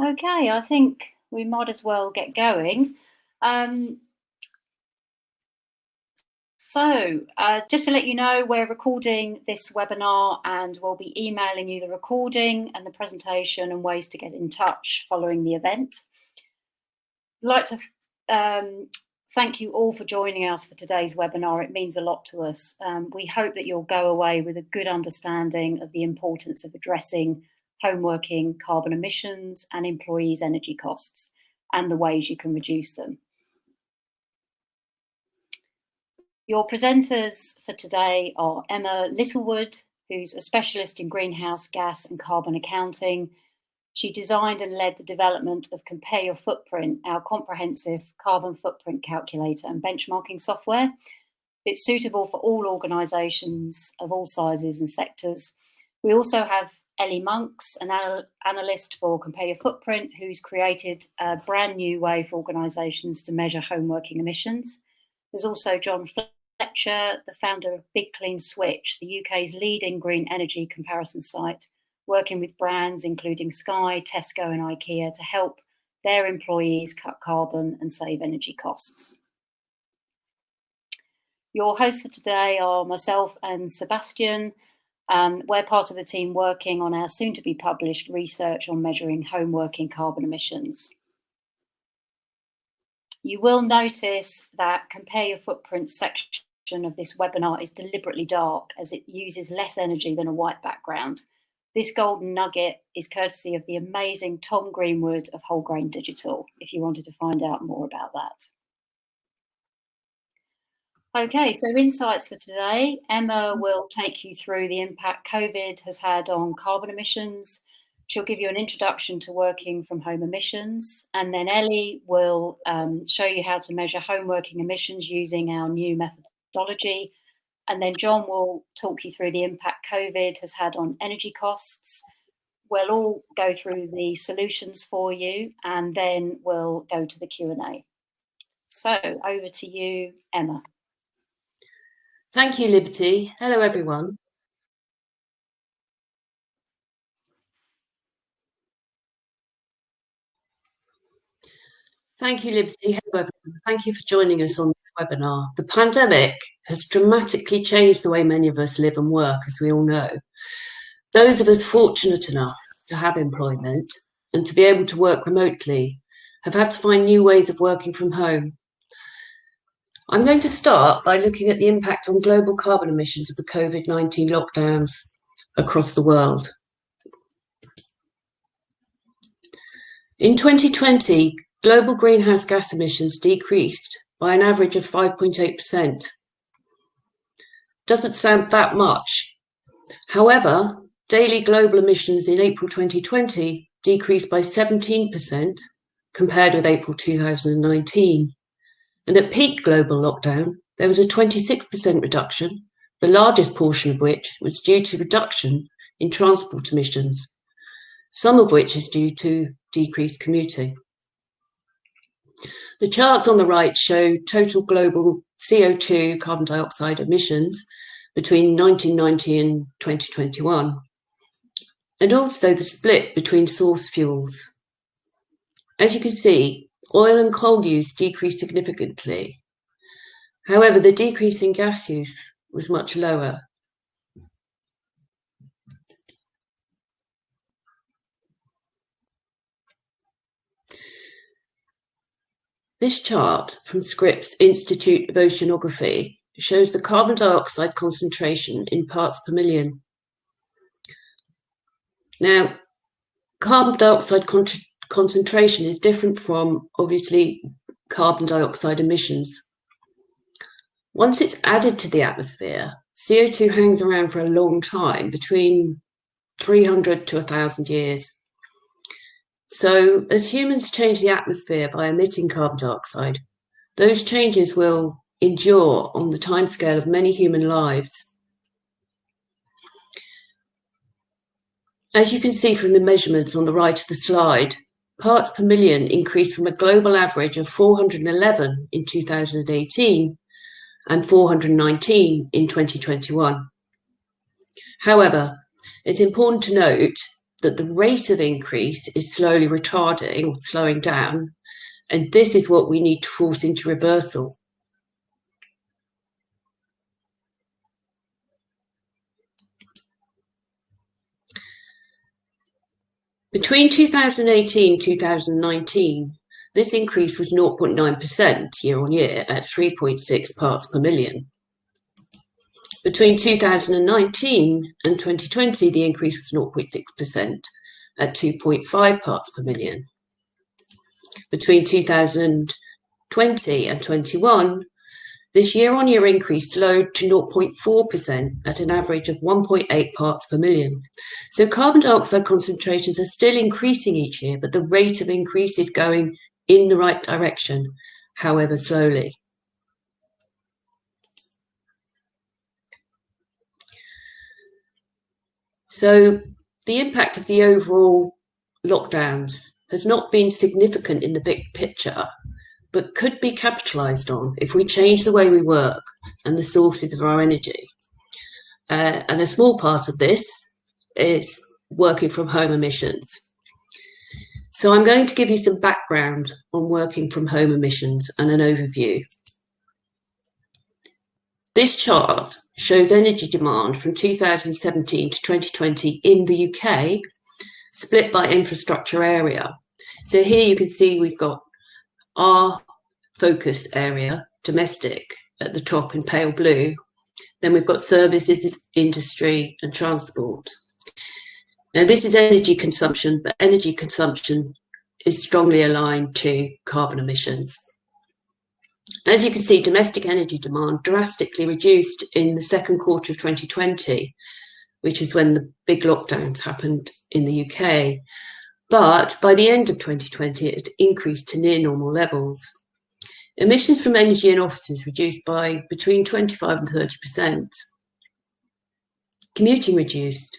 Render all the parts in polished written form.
Okay, I think we might as well get going. Um, just to let you know, we're recording this webinar and we'll be emailing you the recording and the presentation and ways to get in touch following the event. I'd like to thank you all for joining us for today's webinar. It means a lot to us. We hope that you'll go away with a good understanding of the importance of addressing home working carbon emissions and employees' energy costs and the ways you can reduce them. Your presenters for today are Emma Littlewood, who's a specialist in greenhouse gas and carbon accounting. She designed and led the development of Compare Your Footprint, our comprehensive carbon footprint calculator and benchmarking software. It's suitable for all organisations of all sizes and sectors. We also have Ellie Monks, an analyst for Compare Your Footprint, who's created a brand new way for organisations to measure home working emissions. There's also Jon Fletcher, the founder of Big Clean Switch, the UK's leading green energy comparison site, working with brands including Sky, Tesco and IKEA to help their employees cut carbon and save energy costs. Your hosts for today are myself and Sebastian. We're part of the team working on our soon-to-be-published research on measuring home working carbon emissions. You will notice that Compare Your Footprint section of this webinar is deliberately dark as it uses less energy than a white background. This golden nugget is courtesy of the amazing Tom Greenwood of Whole Grain Digital, if you wanted to find out more about that. Okay, so insights for today. Emma will take you through the impact COVID has had on carbon emissions. She'll give you an introduction to working from home emissions. And then Ellie will show you how to measure home working emissions using our new methodology. And then Jon will talk you through the impact COVID has had on energy costs. We'll all go through the solutions for you, and then we'll go to the Q&A. So over to you, Emma. Thank you, Liberty. Hello, everyone. Thank you, Liberty. Hello, everyone. Thank you for joining us on this webinar. The pandemic has dramatically changed the way many of us live and work, as we all know. Those of us fortunate enough to have employment and to be able to work remotely have had to find new ways of working from home. I'm going to start by looking at the impact on global carbon emissions of the COVID-19 lockdowns across the world. In 2020, global greenhouse gas emissions decreased by an average of 5.8%. Doesn't sound that much. However, daily global emissions in April 2020 decreased by 17% compared with April 2019. And at peak global lockdown, there was a 26% reduction, the largest portion of which was due to reduction in transport emissions, some of which is due to decreased commuting. The charts on the right show total global CO2 carbon dioxide emissions between 1990 and 2021, and also the split between source fuels. As you can see, oil and coal use decreased significantly. However, the decrease in gas use was much lower. This chart from Scripps Institute of Oceanography shows the carbon dioxide concentration in parts per million. Now, carbon dioxide concentration is different from, obviously, carbon dioxide emissions. Once it's added to the atmosphere, CO2 hangs around for a long time, between 300 to 1,000 years. So as humans change the atmosphere by emitting carbon dioxide, those changes will endure on the timescale of many human lives. As you can see from the measurements on the right of the slide, parts per million increased from a global average of 411 in 2018 and 419 in 2021. However, it's important to note that the rate of increase is slowly retarding or slowing down, and this is what we need to force into reversal. Between 2018 and 2019, this increase was 0.9% year on year at 3.6 parts per million. Between 2019 and 2020, the increase was 0.6% at 2.5 parts per million. Between 2020 and 21, this year-on-year increase slowed to 0.4% at an average of 1.8 parts per million. So carbon dioxide concentrations are still increasing each year, but the rate of increase is going in the right direction, however slowly. So the impact of the overall lockdowns has not been significant in the big picture, but could be capitalised on if we change the way we work and the sources of our energy. And a small part of this is working from home emissions. So I'm going to give you some background on working from home emissions and an overview. This chart shows energy demand from 2017 to 2020 in the UK, split by infrastructure area. So here you can see we've got our focus area, domestic, at the top in pale blue. Then we've got services, industry and transport. Now this is energy consumption, but energy consumption is strongly aligned to carbon emissions. As you can see, domestic energy demand drastically reduced in the second quarter of 2020, which is when the big lockdowns happened in the UK. But by the end of 2020, it increased to near normal levels. Emissions from energy and offices reduced by between 25 and 30%. Commuting reduced.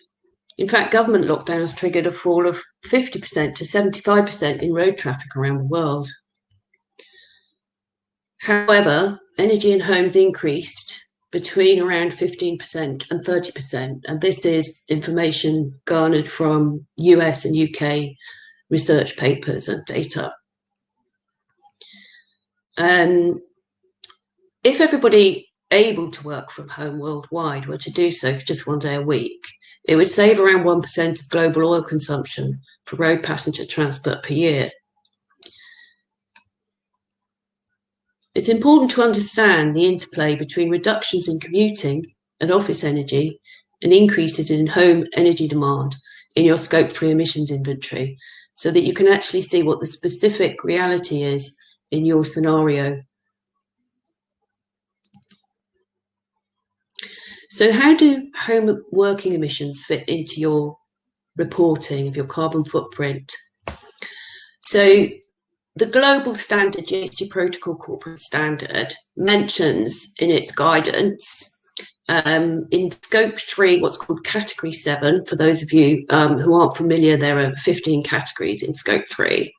In fact, government lockdowns triggered a fall of 50% to 75% in road traffic around the world. However, energy in homes increased between around 15% and 30%, and this is information garnered from US and UK research papers and data. If everybody able to work from home worldwide were to do so for just 1 day a week, it would save around 1% of global oil consumption for road passenger transport per year. It's important to understand the interplay between reductions in commuting and office energy and increases in home energy demand in your Scope 3 emissions inventory, so that you can actually see what the specific reality is in your scenario. So how do home working emissions fit into your reporting of your carbon footprint? So the global standard GHG Protocol corporate standard mentions in its guidance in Scope 3 what's called Category 7. For those of you who aren't familiar, there are 15 categories in Scope 3.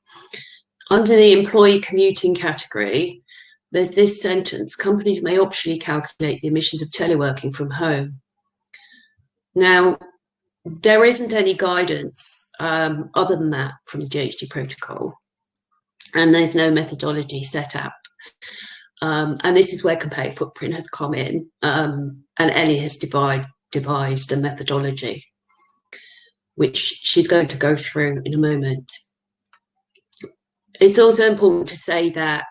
Under the employee commuting category, there's this sentence: companies may optionally calculate the emissions of teleworking from home. Now, there isn't any guidance other than that from the GHG Protocol, and there's no methodology set out. And this is where comparative footprint has come in, and Ellie has devised a methodology, which she's going to go through in a moment. It's also important to say that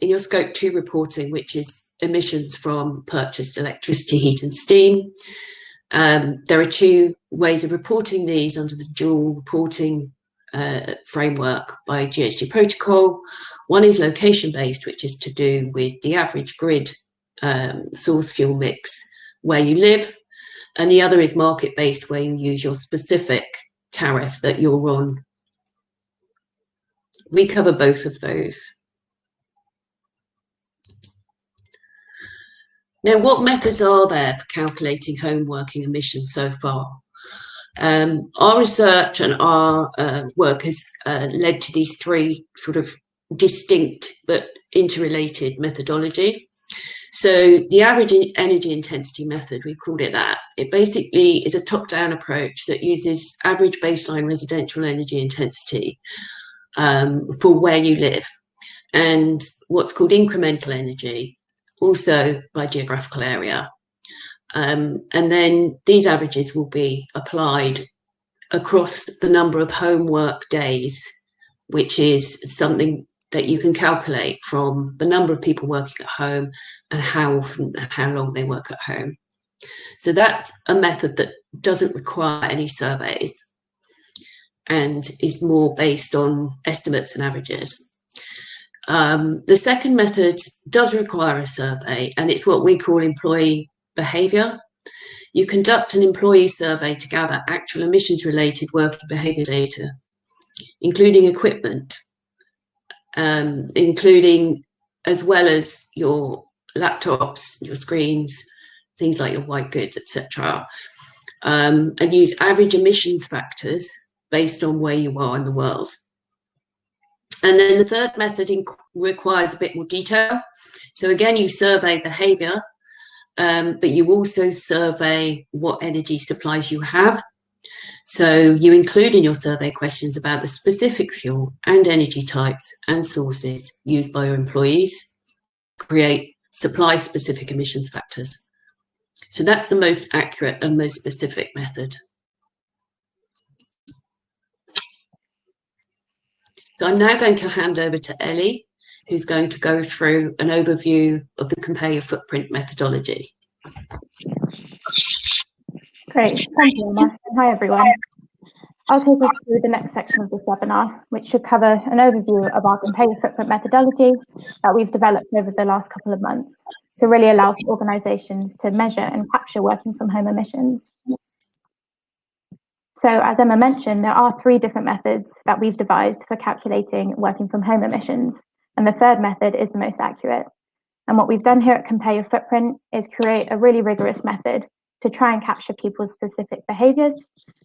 in your Scope 2 reporting, which is emissions from purchased electricity, heat and steam, there are two ways of reporting these under the dual reporting framework by GHG Protocol. One is location-based, which is to do with the average grid source fuel mix where you live, and the other is market-based, where you use your specific tariff that you're on. We cover both of those. Now, what methods are there for calculating home working emissions so far? Our research and our work has led to these three sort of distinct but interrelated methodology. So the average energy intensity method, we've called it that. It basically is a top-down approach that uses average baseline residential energy intensity for where you live, and what's called incremental energy, also by geographical area. And then these averages will be applied across the number of homework days, which is something that you can calculate from the number of people working at home and how often and how long they work at home. So that's a method that doesn't require any surveys and is more based on estimates and averages. The second method does require a survey, and it's what we call employee behaviour. You conduct an employee survey to gather actual emissions-related working behaviour data, including equipment, including as well as your laptops, your screens, things like your white goods, etc., and use average emissions factors based on where you are in the world. And then the third method requires a bit more detail. So again, you survey behaviour, but you also survey what energy supplies you have. So you include in your survey questions about the specific fuel and energy types and sources used by your employees, create supply-specific emissions factors. So that's the most accurate and most specific method. So I'm now going to hand over to Ellie, who's going to go through an overview of the Compare Your Footprint methodology. Great, thank you, Emma. Hi, everyone. I'll take us through the next section of this webinar, which should cover an overview of our Compare Your Footprint methodology that we've developed over the last couple of months to really allow organisations to measure and capture working from home emissions. So as Emma mentioned, there are 3 different methods that we've devised for calculating working from home emissions, and the third method is the most accurate. And what we've done here at Compare Your Footprint is create a really rigorous method to try and capture people's specific behaviours,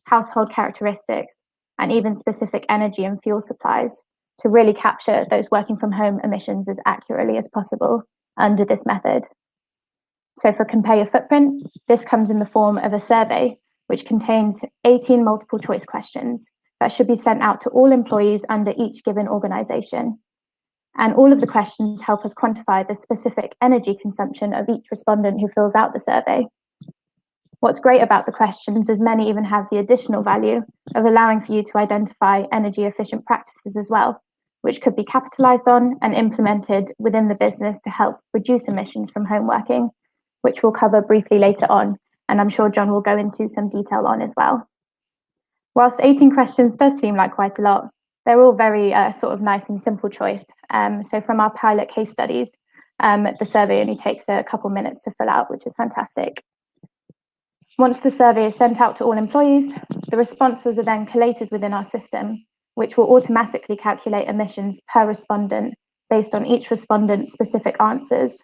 household characteristics, and even specific energy and fuel supplies to really capture those working from home emissions as accurately as possible under this method. So for Compare Your Footprint, this comes in the form of a survey which contains 18 multiple choice questions that should be sent out to all employees under each given organisation. And all of the questions help us quantify the specific energy consumption of each respondent who fills out the survey. What's great about the questions is many even have the additional value of allowing for you to identify energy efficient practices as well, which could be capitalised on and implemented within the business to help reduce emissions from home working, which we'll cover briefly later on, and I'm sure Jon will go into some detail on as well. Whilst 18 questions does seem like quite a lot, they're all very sort of nice and simple choice. So from our pilot case studies, the survey only takes a couple minutes to fill out, which is fantastic. Once the survey is sent out to all employees, the responses are then collated within our system, which will automatically calculate emissions per respondent based on each respondent's specific answers.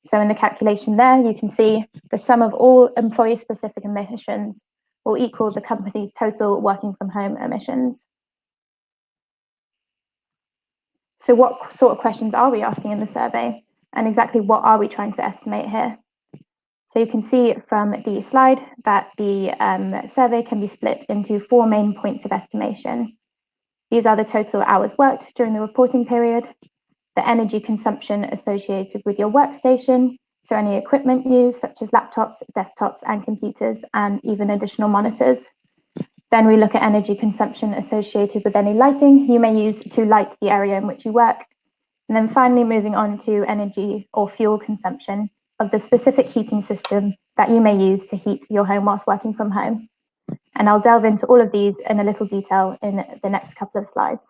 So in the calculation there, you can see the sum of all employee-specific emissions will equal the company's total working from home emissions. So what sort of questions are we asking in the survey? And exactly what are we trying to estimate here? So you can see from the slide that the survey can be split into 4 main points of estimation. These are the total hours worked during the reporting period, the energy consumption associated with your workstation, so any equipment used such as laptops, desktops and computers, and even additional monitors. Then we look at energy consumption associated with any lighting you may use to light the area in which you work. And then finally moving on to energy or fuel consumption of the specific heating system that you may use to heat your home whilst working from home. And I'll delve into all of these in a little detail in the next couple of slides.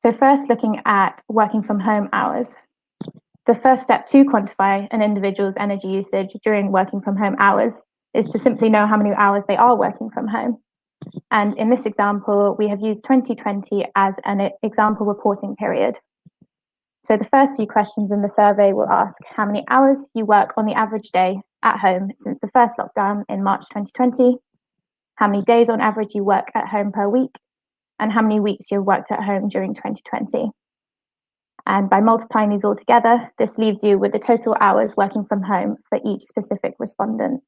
So first, looking at working from home hours. The first step to quantify an individual's energy usage during working from home hours is to simply know how many hours they are working from home. And in this example, we have used 2020 as an example reporting period. So the first few questions in the survey will ask how many hours you work on the average day at home since the first lockdown in March 2020, how many days on average you work at home per week, and how many weeks you've worked at home during 2020. And by multiplying these all together, this leaves you with the total hours working from home for each specific respondent.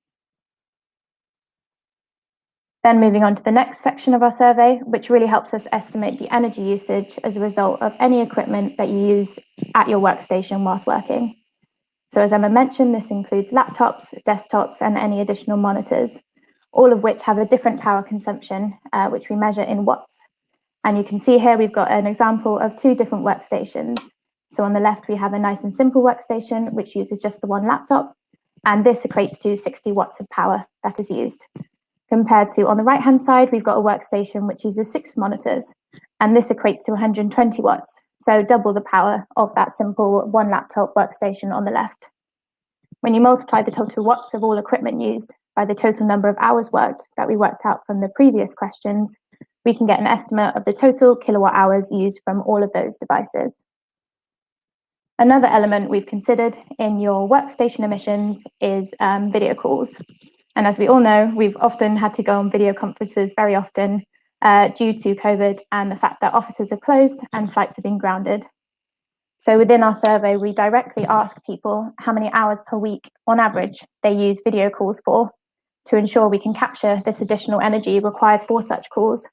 Then moving on to the next section of our survey, which really helps us estimate the energy usage as a result of any equipment that you use at your workstation whilst working. So as Emma mentioned, this includes laptops, desktops, and any additional monitors, all of which have a different power consumption, which we measure in watts. And you can see here we've got an example of two different workstations. So on the left, we have a nice and simple workstation, which uses just the one laptop. And this equates to 60 watts of power that is used. Compared to on the right-hand side, we've got a workstation which uses 6 monitors. And this equates to 120 watts. So double the power of that simple one laptop workstation on the left. When you multiply the total watts of all equipment used by the total number of hours worked that we worked out from the previous questions, we can get an estimate of the total kilowatt hours used from all of those devices. Another element we've considered in your workstation emissions is video calls. And as we all know, we've often had to go on video conferences very often due to COVID and the fact that offices are closed and flights have been grounded. So within our survey, we directly asked people how many hours per week on average they use video calls for to ensure we can capture this additional energy required for such calls.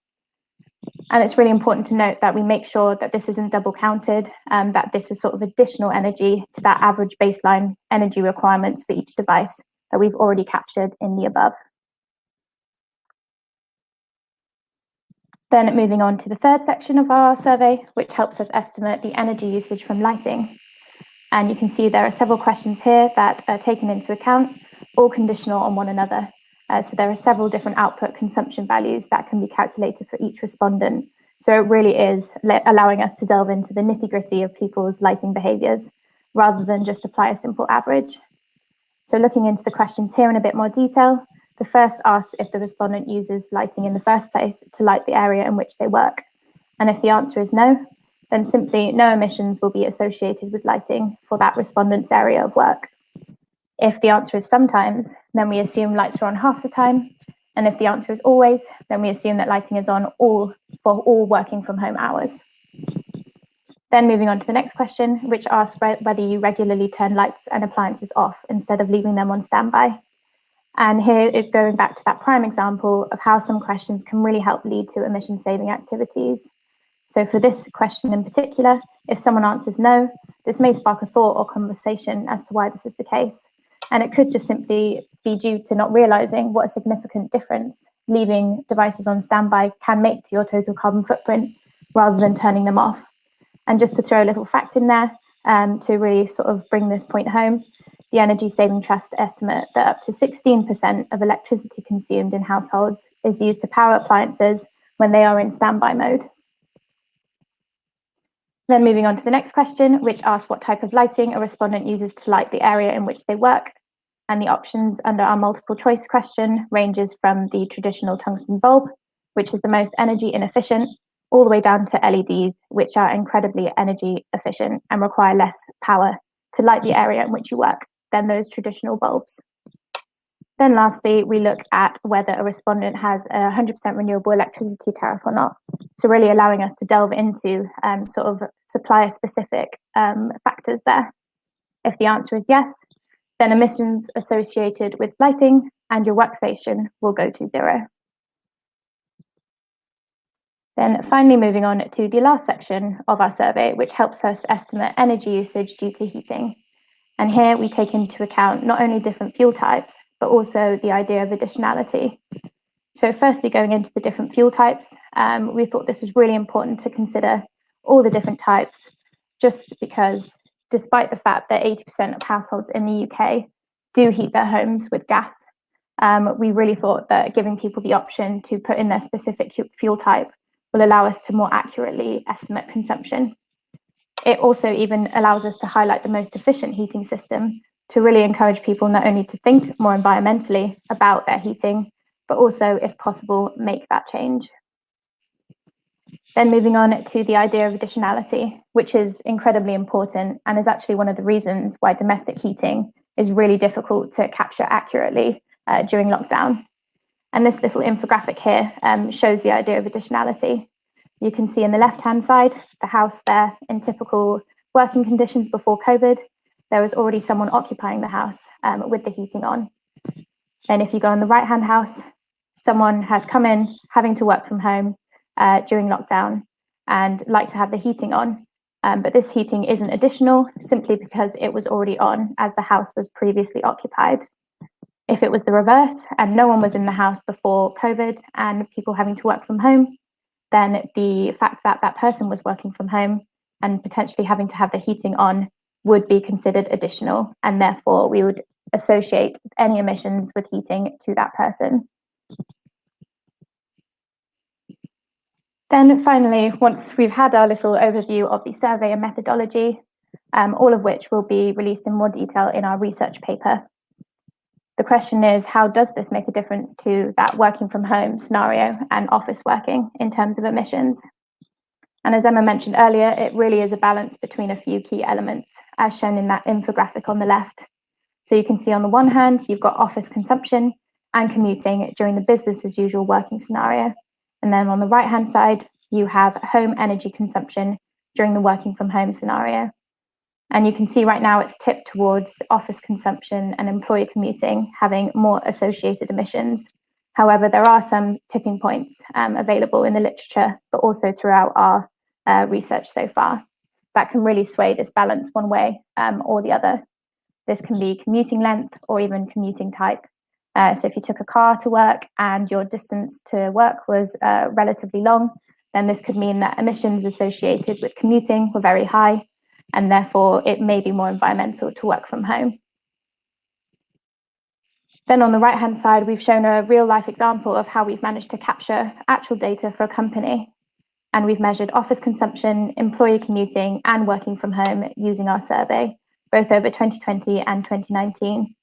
And it's really important to note that we make sure that this isn't double counted, that this is sort of additional energy to that average baseline energy requirements for each device that we've already captured in the above. Then moving on to the third section of our survey, which helps us estimate the energy usage from lighting. And you can see there are several questions here that are taken into account, all conditional on one another. So there are several different output consumption values that can be calculated for each respondent. So it really is allowing us to delve into the nitty-gritty of people's lighting behaviours rather than just apply a simple average. So looking into the questions here in a bit more detail, the first asks if the respondent uses lighting in the first place to light the area in which they work. And if the answer is no, then simply no emissions will be associated with lighting for that respondent's area of work. If the answer is sometimes, then we assume lights are on half the time. And if the answer is always, then we assume that lighting is on for all working from home hours. Then moving on to the next question, which asks whether you regularly turn lights and appliances off instead of leaving them on standby. And here is going back to that prime example of how some questions can really help lead to emission saving activities. So for this question in particular, if someone answers no, this may spark a thought or conversation as to why this is the case. And it could just simply be due to not realizing what a significant difference leaving devices on standby can make to your total carbon footprint rather than turning them off. And just to throw a little fact in there to really sort of bring this point home, the Energy Saving Trust estimate that up to 16% of electricity consumed in households is used to power appliances when they are in standby mode. Then moving on to the next question, which asks what type of lighting a respondent uses to light the area in which they work. And the options under our multiple choice question ranges from the traditional tungsten bulb, which is the most energy inefficient, all the way down to LEDs, which are incredibly energy efficient and require less power to light the area in which you work than those traditional bulbs. Then lastly, we look at whether a respondent has a 100% renewable electricity tariff or not. So really allowing us to delve into sort of supplier specific factors there. If the answer is yes, then emissions associated with lighting and your workstation will go to 0. Then finally moving on to the last section of our survey, which helps us estimate energy usage due to heating. And here we take into account not only different fuel types, but also the idea of additionality. So firstly, going into the different fuel types, we thought this was really important to consider all the different types, just because despite the fact that 80% of households in the UK do heat their homes with gas, we really thought that giving people the option to put in their specific fuel type will allow us to more accurately estimate consumption. It also even allows us to highlight the most efficient heating system to really encourage people not only to think more environmentally about their heating, but also, if possible, make that change. Then moving on to the idea of additionality, which is incredibly important and is actually one of the reasons why domestic heating is really difficult to capture accurately during lockdown. And this little infographic here shows the idea of additionality. You can see in the left-hand side, the house there in typical working conditions before COVID, there was already someone occupying the house with the heating on. And if you go in the right-hand house, someone has come in having to work from home during lockdown and like to have the heating on. But this heating isn't additional simply because it was already on as the house was previously occupied. If it was the reverse and no one was in the house before COVID and people having to work from home, then the fact that that person was working from home and potentially having to have the heating on would be considered additional, and therefore we would associate any emissions with heating to that person. Then finally, once we've had our little overview of the survey and methodology, all of which will be released in more detail in our research paper, the question is, how does this make a difference to that working from home scenario and office working in terms of emissions? And as Emma mentioned earlier, it really is a balance between a few key elements, as shown in that infographic on the left. So you can see on the one hand, you've got office consumption and commuting during the business as usual working scenario. And then on the right-hand side, you have home energy consumption during the working from home scenario. And you can see right now it's tipped towards office consumption and employee commuting having more associated emissions. However, there are some tipping points available in the literature, but also throughout our research so far that can really sway this balance one way or the other. This can be commuting length or even commuting type. So if you took a car to work and your distance to work was relatively long, then this could mean that emissions associated with commuting were very high, and therefore it may be more environmental to work from home. Then on the right-hand side, we've shown a real-life example of how we've managed to capture actual data for a company. And we've measured office consumption, employee commuting, and working from home using our survey, both over 2020 and 2019.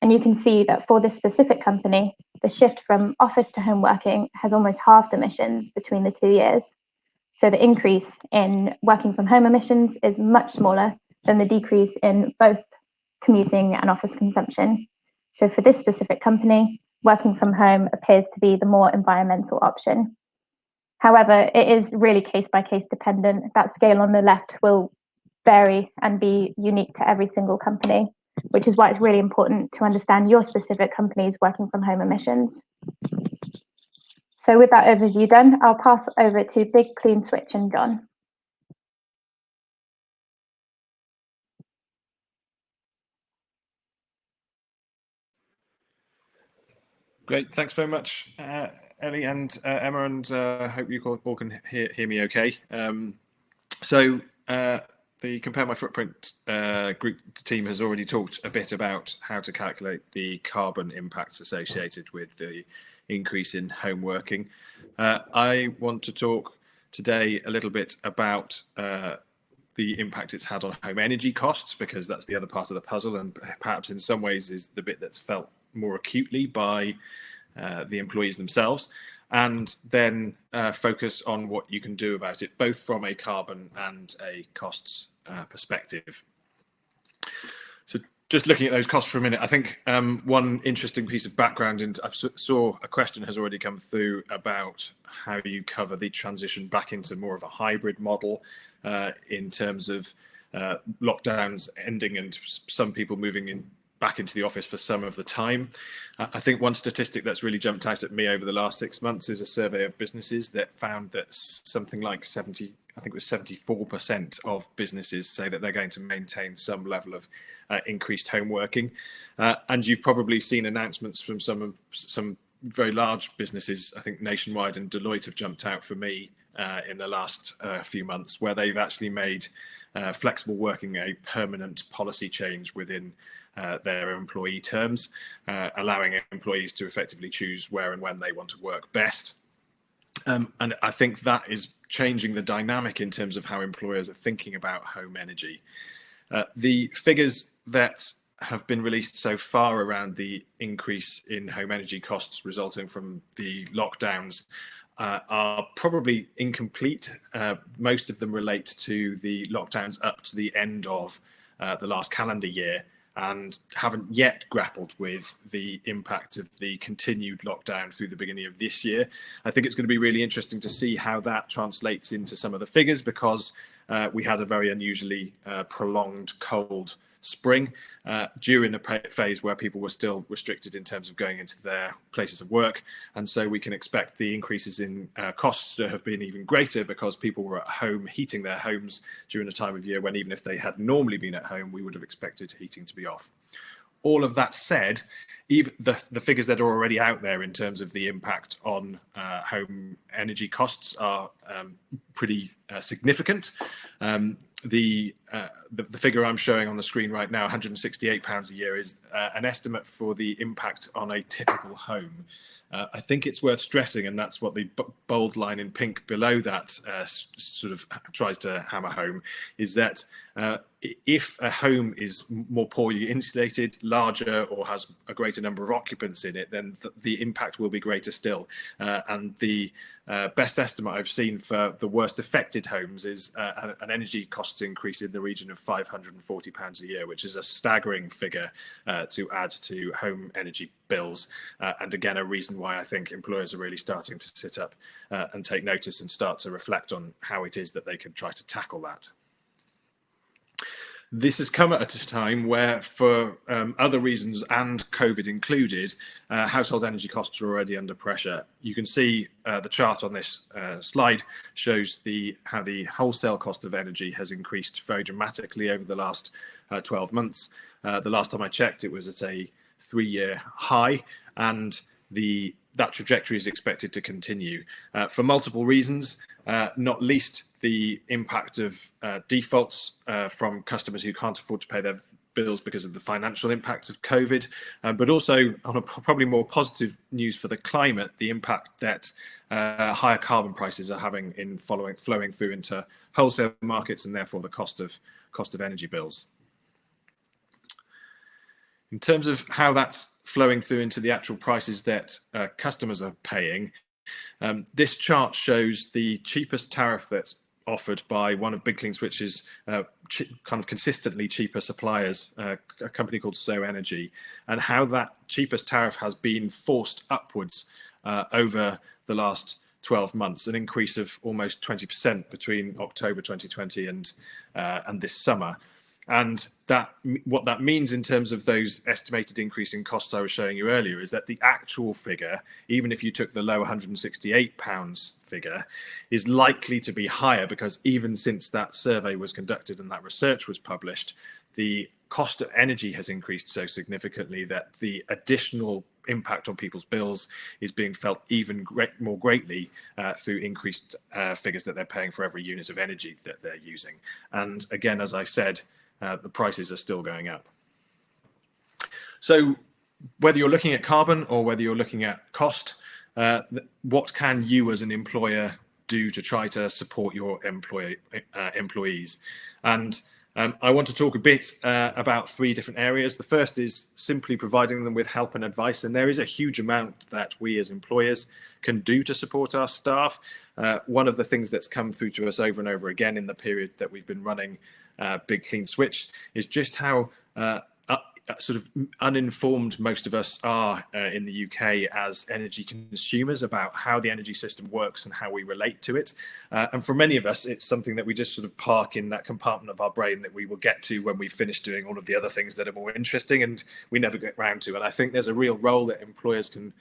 And you can see that for this specific company, the shift from office to home working has almost halved emissions between the 2 years. So the increase in working from home emissions is much smaller than the decrease in both commuting and office consumption. So for this specific company, working from home appears to be the more environmental option. However, it is really case by case dependent. That scale on the left will vary and be unique to every single company, which is why it's really important to understand your specific company's working from home emissions. So with that overview done, I'll pass over to Big Clean Switch and Jon. Great, thanks very much, Ellie and Emma, and I hope you all can hear me okay. The Compare My Footprint group team has already talked a bit about how to calculate the carbon impacts associated with the increase in home working. I want to talk today a little bit about the impact it's had on home energy costs, because that's the other part of the puzzle, and perhaps in some ways is the bit that's felt more acutely by the employees themselves, and then focus on what you can do about it, both from a carbon and a costs perspective. So just looking at those costs for a minute, I think one interesting piece of background, and I saw a question has already come through about how you cover the transition back into more of a hybrid model in terms of lockdowns ending and some people moving back into the office for some of the time. I think one statistic that's really jumped out at me over the last 6 months is a survey of businesses that found that something like 74% of businesses say that they're going to maintain some level of increased home working. And you've probably seen announcements from some very large businesses. I think Nationwide and Deloitte have jumped out for me in the last few months, where they've actually made flexible working a permanent policy change within their employee terms, allowing employees to effectively choose where and when they want to work best. And I think that is changing the dynamic in terms of how employers are thinking about home energy. The figures that have been released so far around the increase in home energy costs resulting from the lockdowns are probably incomplete. Most of them relate to the lockdowns up to the end of the last calendar year, and haven't yet grappled with the impact of the continued lockdown through the beginning of this year. I think it's going to be really interesting to see how that translates into some of the figures, because we had a very unusually prolonged cold spring during a phase where people were still restricted in terms of going into their places of work, and so we can expect the increases in costs to have been even greater because people were at home heating their homes during a time of year when, even if they had normally been at home, we would have expected heating to be off. All of that said, even the figures that are already out there in terms of the impact on home energy costs are pretty significant. The figure I'm showing on the screen right now, £168 a year, is an estimate for the impact on a typical home. I think it's worth stressing, and that's what the bold line in pink below that sort of tries to hammer home, is that if a home is more poorly insulated, larger, or has a greater number of occupants in it, then the impact will be greater still. And the best estimate I've seen for the worst affected homes is an energy costs increase in the region of £540 a year, which is a staggering figure to add to home energy bills. And again, a reason why I think employers are really starting to sit up and take notice and start to reflect on how it is that they can try to tackle that. This has come at a time where, for other reasons and COVID included, household energy costs are already under pressure. You can see the chart on this slide shows how the wholesale cost of energy has increased very dramatically over the last 12 months. The last time I checked, it was at a 3-year high, and that trajectory is expected to continue for multiple reasons, not least the impact of defaults from customers who can't afford to pay their bills because of the financial impacts of COVID, but also, on a probably more positive news for the climate, the impact that higher carbon prices are having in flowing through into wholesale markets, and therefore the cost of energy bills. In terms of how that's flowing through into the actual prices that customers are paying, this chart shows the cheapest tariff that's offered by one of Big Clean Switch's kind of consistently cheaper suppliers, a company called So Energy, and how that cheapest tariff has been forced upwards over the last 12 months, an increase of almost 20% between October 2020 and this summer. And what that means in terms of those estimated increase in costs I was showing you earlier is that the actual figure, even if you took the low £168 figure, is likely to be higher, because even since that survey was conducted and that research was published, the cost of energy has increased so significantly that the additional impact on people's bills is being felt even more greatly through increased figures that they're paying for every unit of energy that they're using. And again, as I said, the prices are still going up. So whether you're looking at carbon or whether you're looking at cost, what can you as an employer do to try to support your employees? And I want to talk a bit about 3 different areas. The first is simply providing them with help and advice, and there is a huge amount that we as employers can do to support our staff. One of the things that's come through to us over and over again in the period that we've been running Big Clean Switch is just how sort of uninformed most of us are in the UK as energy consumers about how the energy system works and how we relate to it. And for many of us, it's something that we just sort of park in that compartment of our brain that we will get to when we finish doing all of the other things that are more interesting and we never get around to. And I think there's a real role that employers can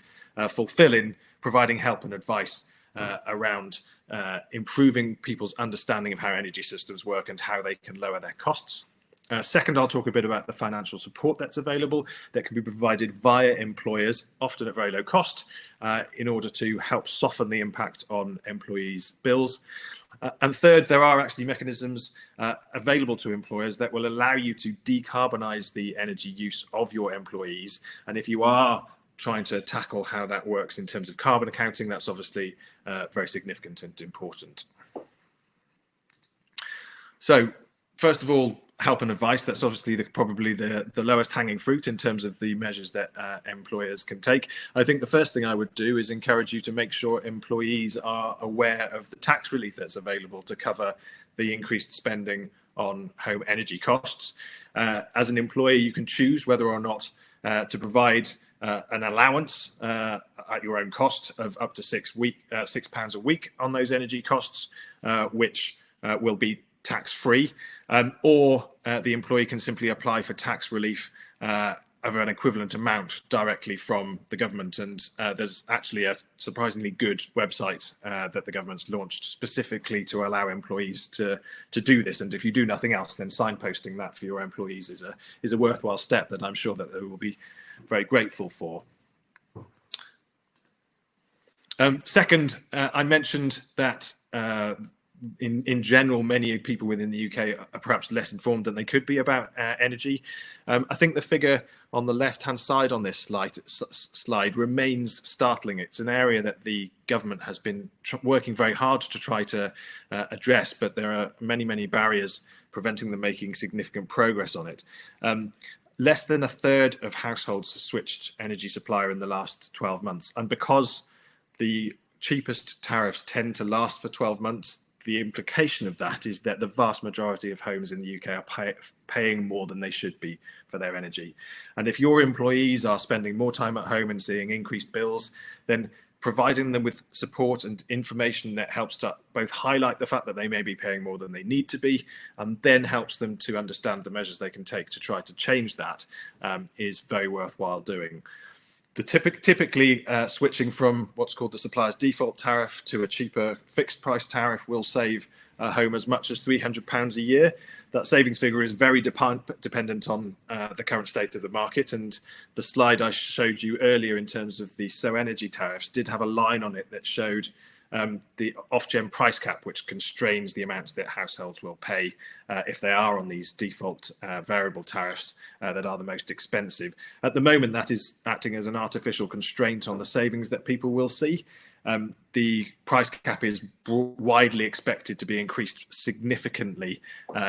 fulfill in providing help and advice around improving people's understanding of how energy systems work and how they can lower their costs. Second, I'll talk a bit about the financial support that's available that can be provided via employers, often at very low cost, in order to help soften the impact on employees' bills. And third, there are actually mechanisms available to employers that will allow you to decarbonise the energy use of your employees. And if you are trying to tackle how that works in terms of carbon accounting, that's obviously very significant and important. So, first of all, help and advice. That's obviously probably the lowest hanging fruit in terms of the measures that employers can take. I think the first thing I would do is encourage you to make sure employees are aware of the tax relief that's available to cover the increased spending on home energy costs. As an employer, you can choose whether or not to provide an allowance at your own cost of up to £6 a week on those energy costs, which will be tax-free, or the employee can simply apply for tax relief of an equivalent amount directly from the government. And there's actually a surprisingly good website that the government's launched specifically to allow employees to do this. And if you do nothing else, then signposting that for your employees is a worthwhile step that I'm sure that they will be very grateful for. Second, I mentioned that in general, many people within the UK are perhaps less informed than they could be about energy. I think the figure on the left-hand side on this slide remains startling. It's an area that the government has been working very hard to try to address, but there are many, many barriers preventing them making significant progress on it. Less than a third of households have switched energy supplier in the last 12 months. And because the cheapest tariffs tend to last for 12 months, the implication of that is that the vast majority of homes in the UK are paying more than they should be for their energy. And if your employees are spending more time at home and seeing increased bills, then providing them with support and information that helps to both highlight the fact that they may be paying more than they need to be, and then helps them to understand the measures they can take to try to change that is very worthwhile doing. Typically, switching from what's called the supplier's default tariff to a cheaper fixed price tariff will save a home as much as £300 a year. That savings figure is very dependent on the current state of the market, and the slide I showed you earlier in terms of the So Energy tariffs did have a line on it that showed the Ofgem price cap, which constrains the amounts that households will pay if they are on these default variable tariffs that are the most expensive. At the moment, that is acting as an artificial constraint on the savings that people will see. The price cap is widely expected to be increased significantly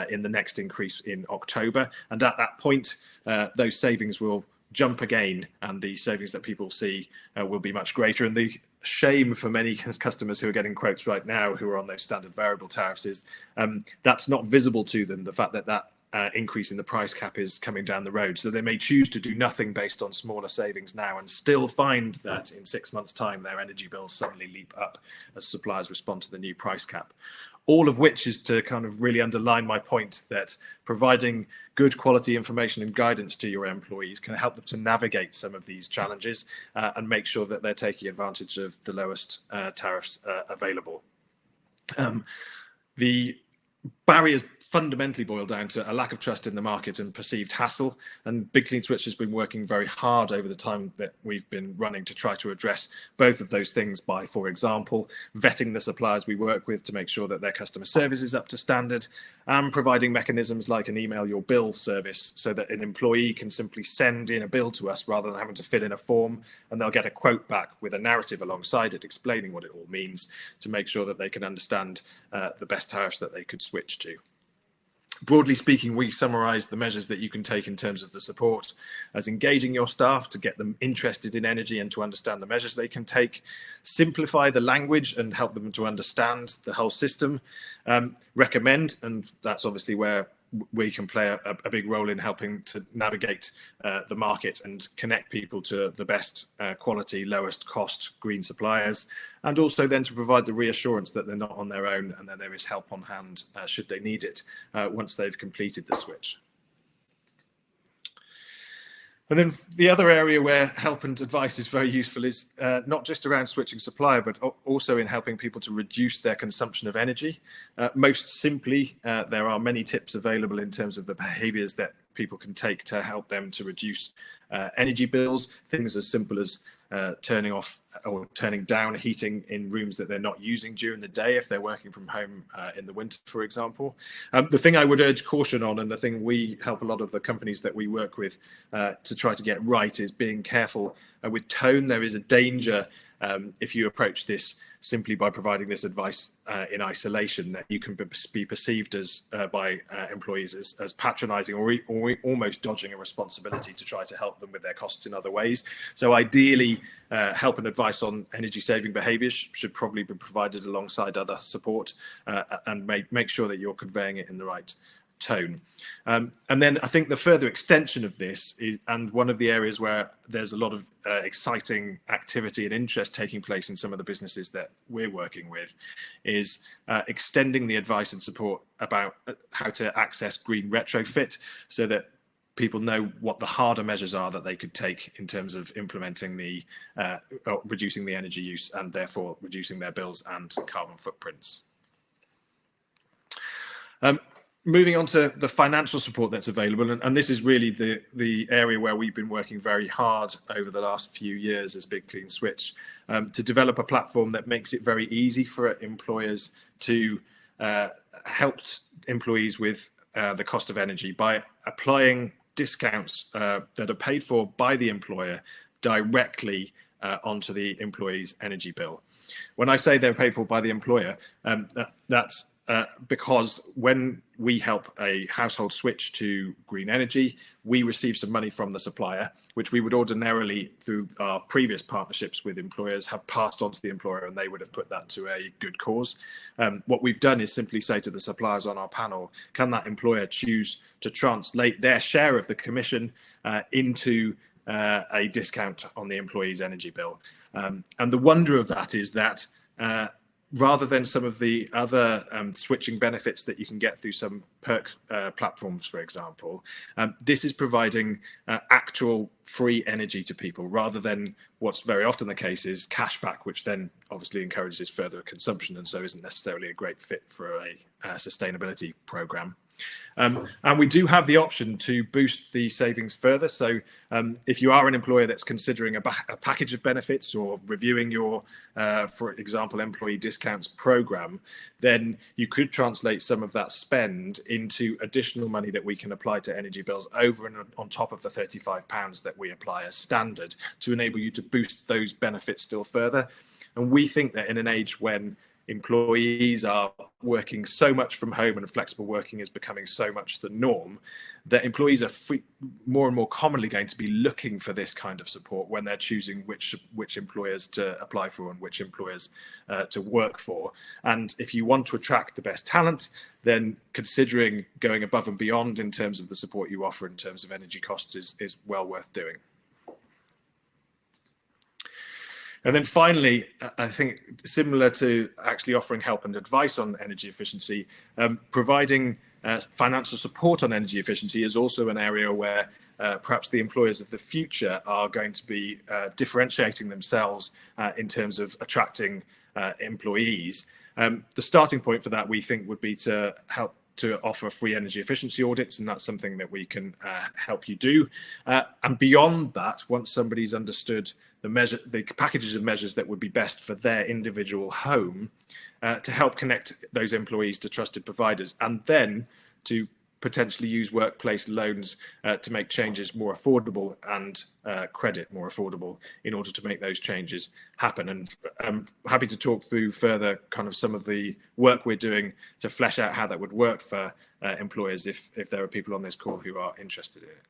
in the next increase in October. And at that point, those savings will jump again, and the savings that people see will be much greater. And the shame for many customers who are getting quotes right now who are on those standard variable tariffs is that's not visible to them, the fact that that increase in the price cap is coming down the road. So they may choose to do nothing based on smaller savings now and still find that in 6 months' time their energy bills suddenly leap up as suppliers respond to the new price cap. All of which is to kind of really underline my point that providing good quality information and guidance to your employees can help them to navigate some of these challenges and make sure that they're taking advantage of the lowest tariffs available. The barriers fundamentally boil down to a lack of trust in the market and perceived hassle. And Big Clean Switch has been working very hard over the time that we've been running to try to address both of those things by, for example, vetting the suppliers we work with to make sure that their customer service is up to standard, and providing mechanisms like an email your bill service so that an employee can simply send in a bill to us rather than having to fill in a form, and they'll get a quote back with a narrative alongside it explaining what it all means to make sure that they can understand the best tariffs that they could switch to. Broadly speaking, we summarise the measures that you can take in terms of the support as engaging your staff to get them interested in energy and to understand the measures they can take, simplify the language and help them to understand the whole system, recommend, and that's obviously where we can play a big role in helping to navigate the market and connect people to the best quality, lowest cost green suppliers, and also then to provide the reassurance that they're not on their own and that there is help on hand should they need it once they've completed the switch. And then the other area where help and advice is very useful is not just around switching supplier, but also in helping people to reduce their consumption of energy. Most simply, there are many tips available in terms of the behaviours that people can take to help them to reduce energy bills. Things as simple as turning off or turning down heating in rooms that they're not using during the day if they're working from home in the winter, for example. The thing I would urge caution on, and the thing we help a lot of the companies that we work with to try to get right, is being careful with tone. There is a danger if you approach this simply by providing this advice in isolation, that you can be perceived as by employees as patronising or almost dodging a responsibility to try to help them with their costs in other ways. So ideally, help and advice on energy saving behaviours should probably be provided alongside other support and make sure that you're conveying it in the right tone. And then I think the further extension of this is, and one of the areas where there's a lot of exciting activity and interest taking place in some of the businesses that we're working with, is extending the advice and support about how to access green retrofit, so that people know what the harder measures are that they could take in terms of implementing the or reducing the energy use, and therefore reducing their bills and carbon footprints. Moving on to the financial support that's available, and this is really the area where we've been working very hard over the last few years as Big Clean Switch, to develop a platform that makes it very easy for employers to help employees with the cost of energy by applying discounts that are paid for by the employer directly onto the employee's energy bill. When I say they're paid for by the employer, that's because when we help a household switch to green energy, we receive some money from the supplier, which we would ordinarily, through our previous partnerships with employers, have passed on to the employer, and they would have put that to a good cause. What we've done is simply say to the suppliers on our panel, can that employer choose to translate their share of the commission into a discount on the employee's energy bill? And the wonder of that is that rather than some of the other switching benefits that you can get through some perk platforms, for example, this is providing actual free energy to people, rather than what's very often the case is cashback, which then obviously encourages further consumption and so isn't necessarily a great fit for a sustainability program. And we do have the option to boost the savings further. So if you are an employer that's considering a package of benefits or reviewing your, for example, employee discounts program, then you could translate some of that spend into additional money that we can apply to energy bills over and on top of the £35 that we apply as standard, to enable you to boost those benefits still further. And we think that in an age when employees are working so much from home and flexible working is becoming so much the norm, that employees are more and more commonly going to be looking for this kind of support when they're choosing which employers to apply for and which employers to work for. And if you want to attract the best talent, then considering going above and beyond in terms of the support you offer in terms of energy costs is well worth doing. And then finally, I think similar to actually offering help and advice on energy efficiency, providing financial support on energy efficiency is also an area where perhaps the employers of the future are going to be differentiating themselves in terms of attracting employees. The starting point for that, we think, would be to help to offer free energy efficiency audits, and that's something that we can help you do. And beyond that, once somebody's understood the packages of measures that would be best for their individual home, to help connect those employees to trusted providers, and then to potentially use workplace loans to make changes more affordable and credit more affordable in order to make those changes happen. And I'm happy to talk through further kind of some of the work we're doing to flesh out how that would work for employers if there are people on this call who are interested in it.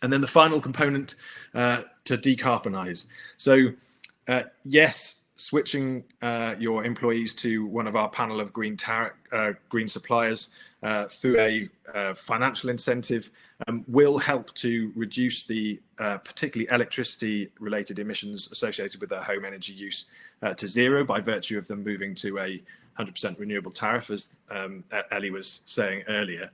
And then the final component, to decarbonise. So yes, switching your employees to one of our panel of green suppliers through a financial incentive will help to reduce the particularly electricity related emissions associated with their home energy use to zero, by virtue of them moving to a 100% renewable tariff, as Ellie was saying earlier.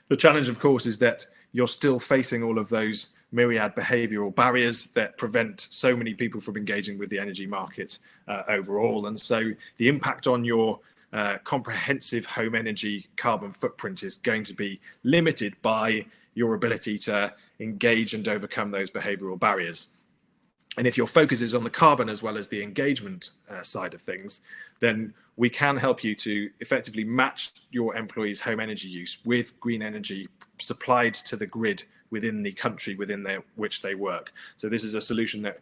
The challenge, of course, is that you're still facing all of those myriad behavioural barriers that prevent so many people from engaging with the energy market overall. And so the impact on your comprehensive home energy carbon footprint is going to be limited by your ability to engage and overcome those behavioural barriers. And if your focus is on the carbon as well as the engagement side of things, then we can help you to effectively match your employees' home energy use with green energy supplied to the grid within the country within which they work. So this is a solution that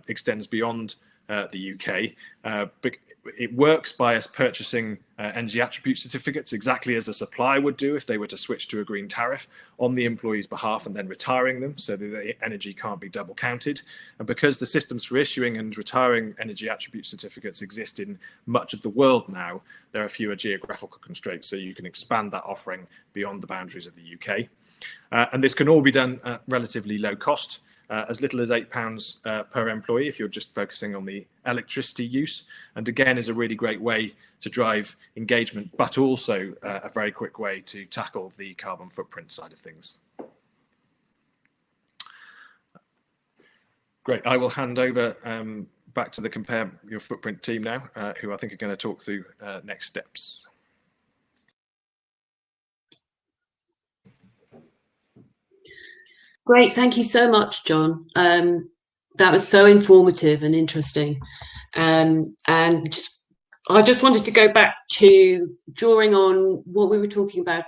extends beyond the UK, but it works by us purchasing energy attribute certificates, exactly as a supplier would do if they were to switch to a green tariff, on the employee's behalf and then retiring them so that the energy can't be double counted. And because the systems for issuing and retiring energy attribute certificates exist in much of the world now, there are fewer geographical constraints, so you can expand that offering beyond the boundaries of the UK. And this can all be done at relatively low cost, as little as £8 per employee if you're just focusing on the electricity use. And again, is a really great way to drive engagement, but also a very quick way to tackle the carbon footprint side of things. Great. I will hand over back to the Compare Your Footprint team now, who I think are going to talk through next steps. Great, thank you so much, John. That was so informative and interesting. And I just wanted to go back to drawing on what we were talking about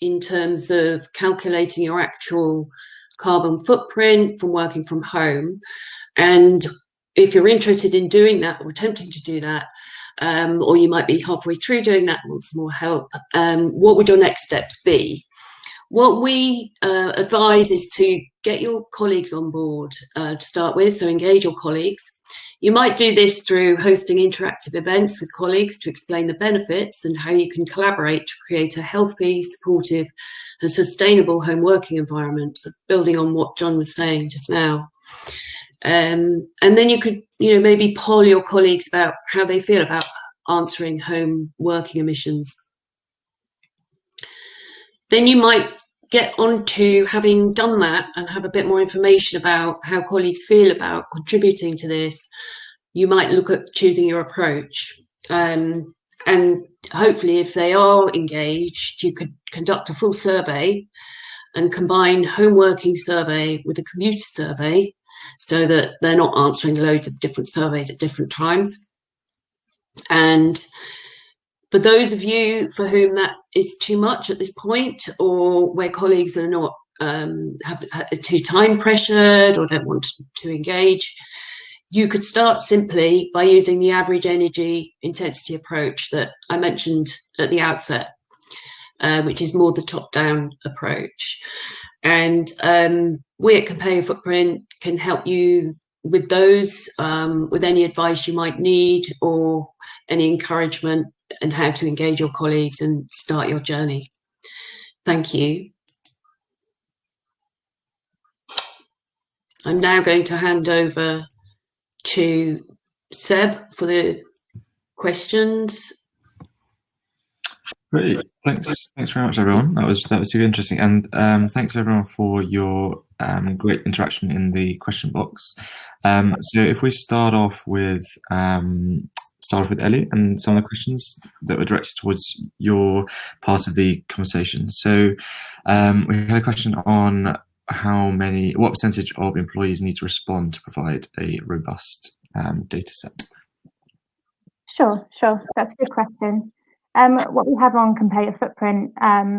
in terms of calculating your actual carbon footprint from working from home. And if you're interested in doing that or attempting to do that, or you might be halfway through doing that and want some more help, what would your next steps be? What we advise is to get your colleagues on board to start with, so engage your colleagues. You might do this through hosting interactive events with colleagues to explain the benefits and how you can collaborate to create a healthy, supportive and sustainable home working environment, so building on what John was saying just now. And then you could, maybe poll your colleagues about how they feel about answering home working emissions. Then you might get on to, having done that and have a bit more information about how colleagues feel about contributing to this, you might look at choosing your approach. And hopefully if they are engaged, you could conduct a full survey and combine home working survey with a commuter survey so that they're not answering loads of different surveys at different times. And for those of you for whom that is too much at this point, or where colleagues are not too time pressured or don't want to engage, you could start simply by using the average energy intensity approach that I mentioned at the outset, which is more the top-down approach. And we at Compare Your Footprint can help you with those, with any advice you might need or any encouragement and how to engage your colleagues and start your journey. Thank you. I'm now going to hand over to Seb for the questions. Great, thanks very much, everyone. That was super interesting, and thanks everyone for your great interaction in the question box. So if we start off with Ellie and some of the questions that were directed towards your part of the conversation. So we had a question on what percentage of employees need to respond to provide a robust data set. Sure. That's a good question. What we have on Compare Your Footprint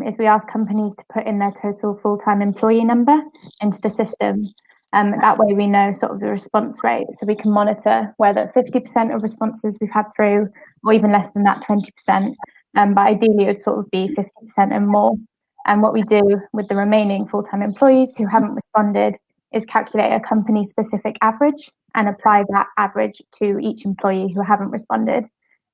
is we ask companies to put in their total full-time employee number into the system. That way we know sort of the response rate, so we can monitor whether 50% of responses we've had through, or even less than that, 20%. But ideally it would sort of be 50% and more. And what we do with the remaining full-time employees who haven't responded is calculate a company-specific average and apply that average to each employee who haven't responded.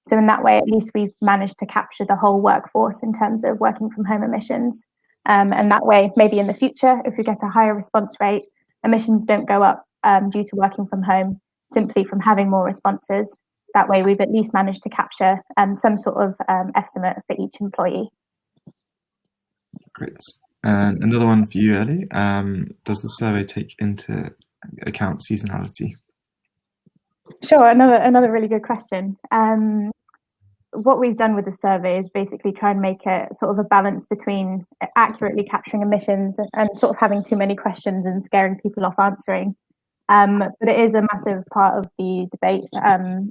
So in that way, at least we've managed to capture the whole workforce in terms of working from home emissions. And that way, maybe in the future, if we get a higher response rate, emissions don't go up due to working from home, simply from having more responses. That way, we've at least managed to capture some sort of estimate for each employee. Great. And another one for you, Ellie. Does the survey take into account seasonality? Sure, another really good question. What we've done with the survey is basically try and make it sort of a balance between accurately capturing emissions and sort of having too many questions and scaring people off answering. But it is a massive part of the debate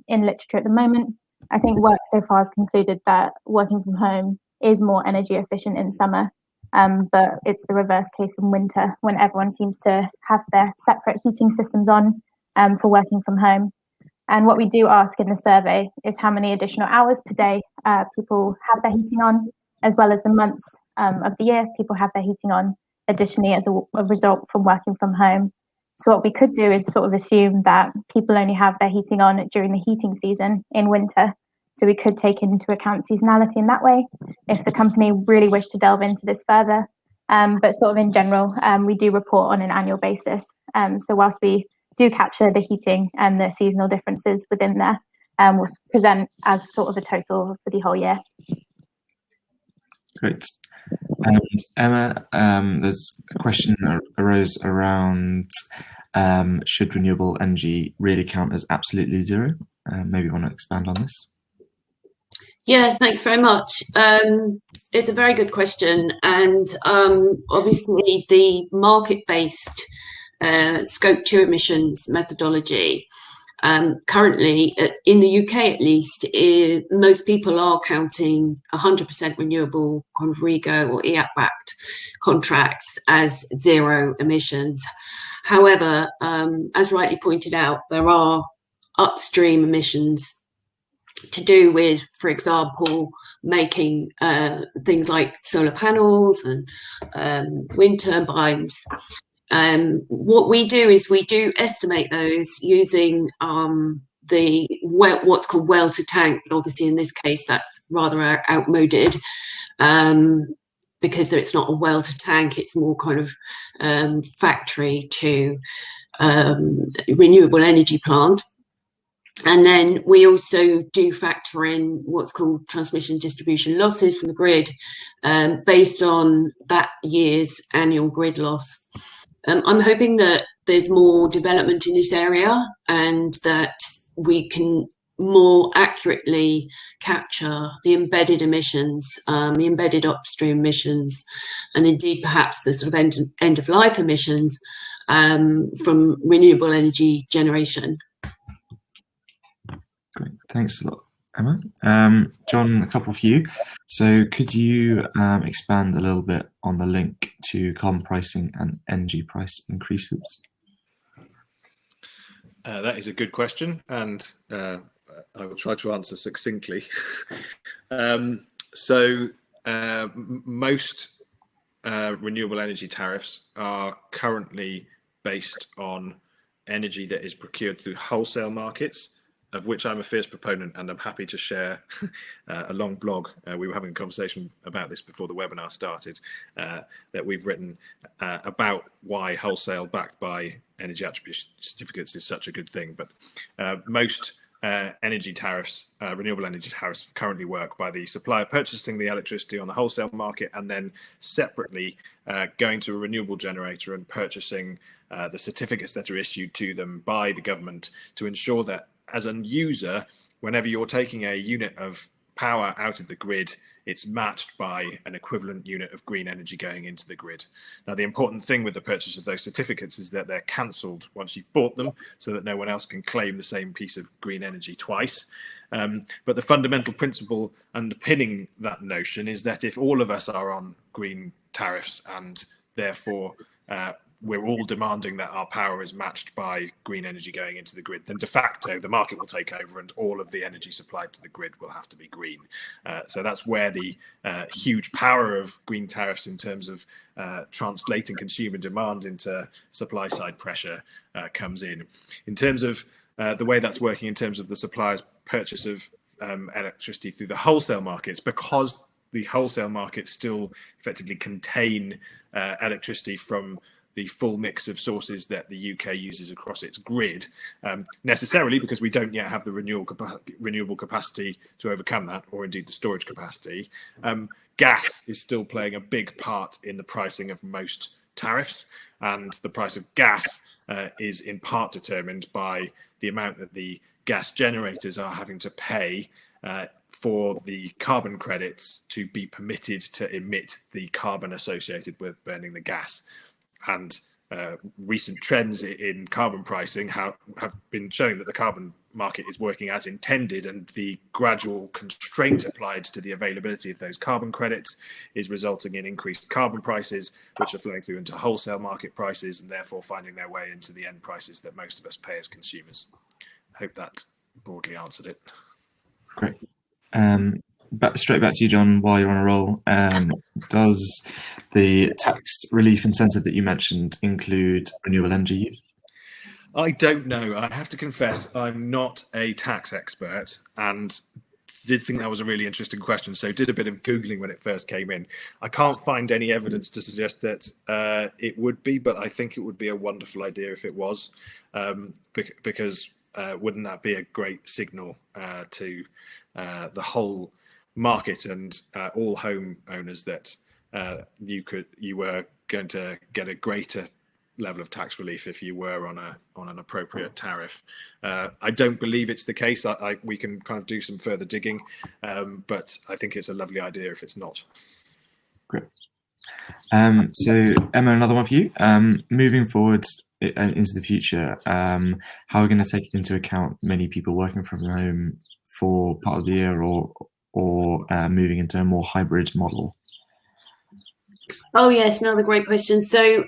in literature at the moment. I think work so far has concluded that working from home is more energy efficient in summer, but it's the reverse case in winter when everyone seems to have their separate heating systems on for working from home. And what we do ask in the survey is how many additional hours per day people have their heating on, as well as the months of the year people have their heating on, additionally as a result from working from home. So what we could do is sort of assume that people only have their heating on during the heating season in winter. So we could take into account seasonality in that way, if the company really wished to delve into this further. But sort of in general, we do report on an annual basis. So whilst we do capture the heating and the seasonal differences within there, we'll present as sort of a total for the whole year. Great. And Emma, there's a question that arose around should renewable energy really count as absolutely zero? Maybe you want to expand on this? Yeah, thanks very much. It's a very good question, and obviously the market-based Scope 2 emissions methodology currently, in the UK at least, most people are counting 100% renewable kind of REGO or EAP-backed contracts as zero emissions. However, as rightly pointed out, there are upstream emissions to do with, for example, making things like solar panels and wind turbines. What we do is we do estimate those using what's called well to tank, but obviously in this case that's rather outmoded because it's not a well to tank, it's more kind of factory to renewable energy plant. And then we also do factor in what's called transmission distribution losses from the grid based on that year's annual grid loss. I'm hoping that there's more development in this area and that we can more accurately capture the embedded emissions, the embedded upstream emissions, and indeed perhaps the sort of end of life emissions from renewable energy generation. Great, thanks a lot, Emma. Jon, a couple for you. So could you expand a little bit on the link to carbon pricing and energy price increases? That is a good question, and I will try to answer succinctly. Most renewable energy tariffs are currently based on energy that is procured through wholesale markets, of which I'm a fierce proponent, and I'm happy to share a long blog. We were having a conversation about this before the webinar started, that we've written about why wholesale backed by energy attribute certificates is such a good thing. But most energy tariffs, renewable energy tariffs, currently work by the supplier purchasing the electricity on the wholesale market and then separately going to a renewable generator and purchasing the certificates that are issued to them by the government to ensure that as a user, whenever you're taking a unit of power out of the grid, it's matched by an equivalent unit of green energy going into the grid. Now, the important thing with the purchase of those certificates is that they're cancelled once you've bought them so that no one else can claim the same piece of green energy twice. But the fundamental principle underpinning that notion is that if all of us are on green tariffs and therefore we're all demanding that our power is matched by green energy going into the grid, then de facto the market will take over and all of the energy supplied to the grid will have to be green. So that's where the huge power of green tariffs in terms of translating consumer demand into supply side pressure comes in. In terms of the way that's working in terms of the supplier's purchase of electricity through the wholesale markets, because the wholesale markets still effectively contain electricity from the full mix of sources that the UK uses across its grid, necessarily because we don't yet have the renewable capacity to overcome that, or indeed the storage capacity. Gas is still playing a big part in the pricing of most tariffs, and the price of gas is in part determined by the amount that the gas generators are having to pay for the carbon credits to be permitted to emit the carbon associated with burning the gas. And recent trends in carbon pricing have been showing that the carbon market is working as intended, and the gradual constraint applied to the availability of those carbon credits is resulting in increased carbon prices, which are flowing through into wholesale market prices and therefore finding their way into the end prices that most of us pay as consumers. I hope that broadly answered it. Great. Straight back to you, Jon, while you're on a roll. Does the tax relief incentive that you mentioned include renewable energy use? I don't know. I have to confess, I'm not a tax expert, and did think that was a really interesting question. So did a bit of Googling when it first came in. I can't find any evidence to suggest that it would be, but I think it would be a wonderful idea if it was, because wouldn't that be a great signal to the whole market and all home owners that you were going to get a greater level of tax relief if you were on an appropriate tariff. I don't believe it's the case. We can kind of do some further digging, but I think it's a lovely idea if it's not. Great. So Emma, another one for you. Moving forward into the future, how are we going to take into account many people working from home for part of the year, or moving into a more hybrid model? Oh yes, another great question. So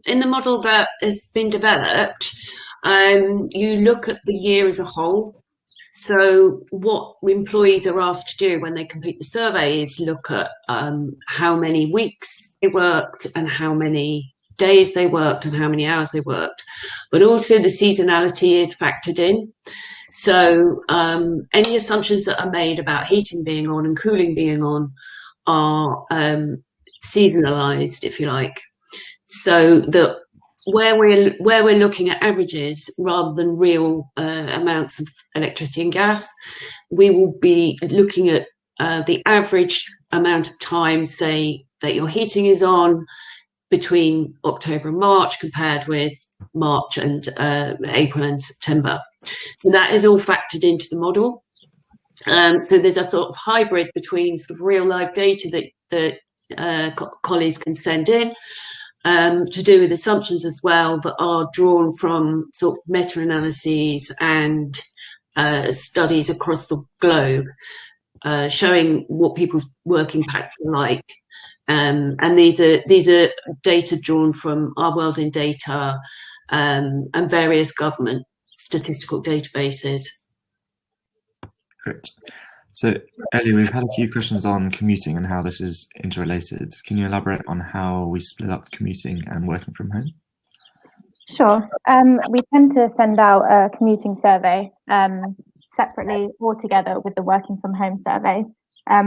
in the model that has been developed, you look at the year as a whole. So what employees are asked to do when they complete the survey is look at how many weeks they worked and how many days they worked and how many hours they worked. But also the seasonality is factored in. So any assumptions that are made about heating being on and cooling being on are seasonalized, if you like, so that where we're looking at averages rather than real amounts of electricity and gas, we will be looking at the average amount of time, say, that your heating is on between October and March compared with March and April and September. So that is all factored into the model. So there's a sort of hybrid between sort of real life data that colleagues can send in to do with assumptions as well that are drawn from sort of meta-analyses and studies across the globe showing what people's working patterns are like. And these are data drawn from Our World in Data and various government statistical databases. Great. So, Ellie, we've had a few questions on commuting and how this is interrelated. Can you elaborate on how we split up commuting and working from home? Sure. We tend to send out a commuting survey separately or together with the working from home survey,